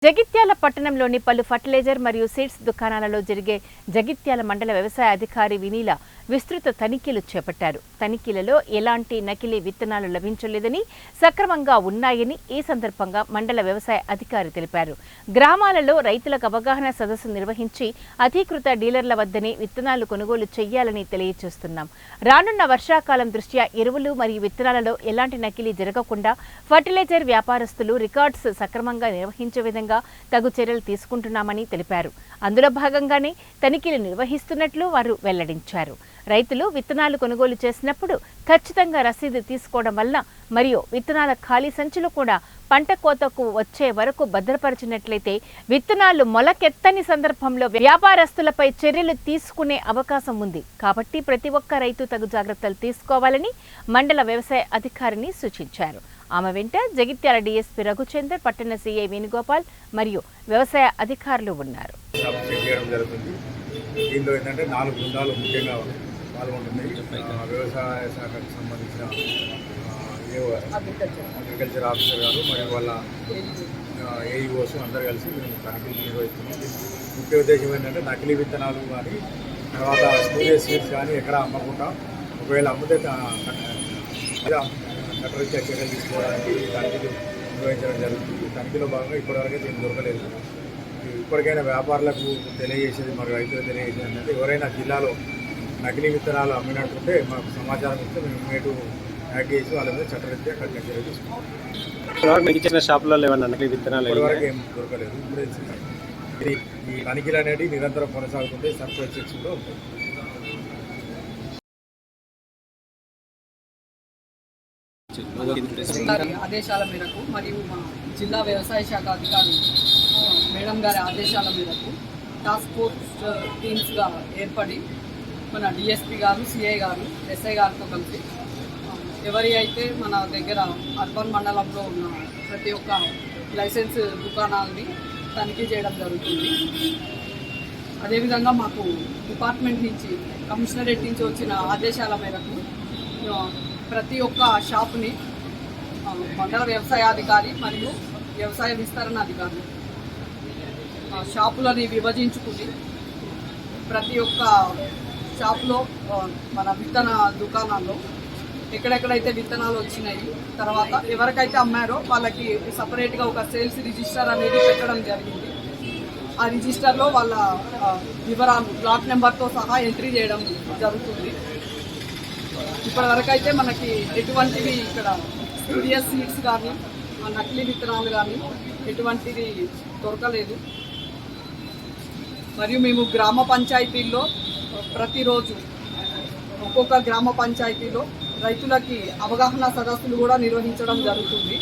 జగిత్యాల పట్టణంలోని పలు ఫర్టిలైజర్ మరియు సీడ్స్ దుకాణాలలో జరిగే జగిత్యాల మండల వ్యవసాయ అధికారి వినీల విస్తృత తనిఖీలు చేపట్టారు. తనిఖీలలో ఎలాంటి నకిలీ విత్తనాలు లభించలేదని, సక్రమంగా ఉన్నాయని ఈ సందర్భంగా మండల వ్యవసాయ అధికారి తెలిపారు. గ్రామాలలో రైతులకు అవగాహన సదస్సు నిర్వహించి అధీకృత డీలర్ల వద్దనే విత్తనాలు కొనుగోలు చేయాలని తెలియజేస్తున్నాం. రానున్న వర్షాకాలం దృష్ట్యా ఎరువులు మరియు విత్తనాలలో ఎలాంటి నకిలీ జరగకుండా ఫర్టిలైజర్ వ్యాపారస్తులు రికార్డ్స్ సక్రమంగా నిర్వహించే విధంగా తగు చర్యలు తీసుకుంటున్నామని తెలిపారు. అందులో భాగంగానే తనిఖీలు నిర్వహిస్తున్నట్లు వారు వెల్లడించారు. రైతులు విత్తనాలు కొనుగోలు చేసినప్పుడు ఖచ్చితంగా రసీదు తీసుకోవడం వల్ల మరియు విత్తనాల ఖాళీ సంచులు కూడా పంట కోతకు వచ్చే వరకు భద్రపరిచినట్లయితే విత్తనాలు మొలకెత్తని సందర్భంలో వ్యాపారస్తులపై చర్యలు తీసుకునే అవకాశం ఉంది. కాబట్టి ప్రతి ఒక్క రైతు తగు జాగ్రత్తలు తీసుకోవాలని మండల వ్యవసాయ అధికారిని సూచించారు. ఆమె వెంట జగిత్యాల డీఎస్పీ రఘుచందర్, పట్టణ సీఐ వేణుగోపాల్ మరియు వ్యవసాయ అధికారులు ఉన్నారు. దీంట్లో ఏంటంటే 4 బృందాలు ముఖ్యంగా పాల్గొంటున్నాయి. వ్యవసాయ శాఖకు సంబంధించిన అగ్రికల్చర్ ఆఫీసర్ గారు మరియు వాళ్ళ ఏఈఓస్ అందరు కలిసి మేము తనిఖీలు నిర్వహిస్తున్నాం. ముఖ్య ఉద్దేశం ఏంటంటే నకిలీ విత్తనాలు కానీ తర్వాత స్టోరేజ్ సీడ్స్ కానీ ఎక్కడ అమ్మకుండా, ఒకవేళ అమ్మితే చట్టరీత్యా చర్యలు తీసుకోవడానికి తనిఖీలు నిర్వహించడం జరుగుతుంది. తనిఖీలో భాగంగా ఇప్పటివరకు దీన్ని దొరకలేదు. ఇప్పటికైనా వ్యాపారులకు తెలియజేసేది, మరి రైతులకు తెలియజేసేది ఏంటంటే ఎవరైనా జిల్లాలో నకిలీ విత్తనాలు అమ్మినట్టుంటే మాకు సమాచారం ఇస్తే మేము ఇమీడియట్ యాక్ట్ చేసి వాళ్ళ మీద చట్టరీత్యా కఠిన చర్యలు తీసుకుంటాం. షాపులలో ఏమన్నా నకిలీ విత్తనాలు ఇప్పటివరకు ఏం దొరకలేదు. ఇప్పుడు ఈ తనిఖీలు అనేవి నిరంతరం కొనసాగుతుంటే సర్ప్రైజ్ చెక్స్ కూడా ఉంటాయి. ఆదేశాల మేరకు మరియు మా జిల్లా వ్యవసాయ శాఖ అధికారి మేడం గారి ఆదేశాల మేరకు టాస్క్ ఫోర్స్ టీమ్స్గా ఏర్పడి మన డిఎస్పీ గారు, సిఐ గారు, ఎస్ఐ గారితో కలిసి ఎవరి అయితే మన దగ్గర అర్బన్ మండలంలో ఉన్న ప్రతి ఒక్క లైసెన్స్ దుకాణాలని తనిఖీ చేయడం జరుగుతుంది. అదేవిధంగా మాకు డిపార్ట్మెంట్ నుంచి, కమిషనరేట్ నుంచి వచ్చిన ఆదేశాల మేరకు ప్రతి ఒక్క షాపుని మండల వ్యవసాయాధికారి మరియు వ్యవసాయ విస్తరణ అధికారులు షాపులని విభజించుకుని ప్రతి ఒక్క షాపులో మన విత్తన దుకాణాల్లో ఎక్కడెక్కడైతే విత్తనాలు వచ్చినాయి, తర్వాత ఎవరికైతే అమ్మారో వాళ్ళకి సపరేట్గా ఒక సేల్స్ రిజిస్టర్ అనేది పెట్టడం జరిగింది. ఆ రిజిస్టర్లో వాళ్ళ వివరాలు బ్లాక్ నెంబర్తో సహా ఎంట్రీ చేయడం జరుగుతుంది. ఇప్పటివరకు అయితే మనకి ఎటువంటివి ఇక్కడ స్టూడియస్ సీడ్స్ కానీ నకిలీ విత్తనాలు కానీ ఎటువంటిది దొరకలేదు. మరియు మేము గ్రామ పంచాయతీల్లో ప్రతిరోజు ఒక్కొక్క గ్రామ పంచాయతీలో రైతులకి అవగాహన సదస్సులు కూడా నిర్వహించడం జరుగుతుంది.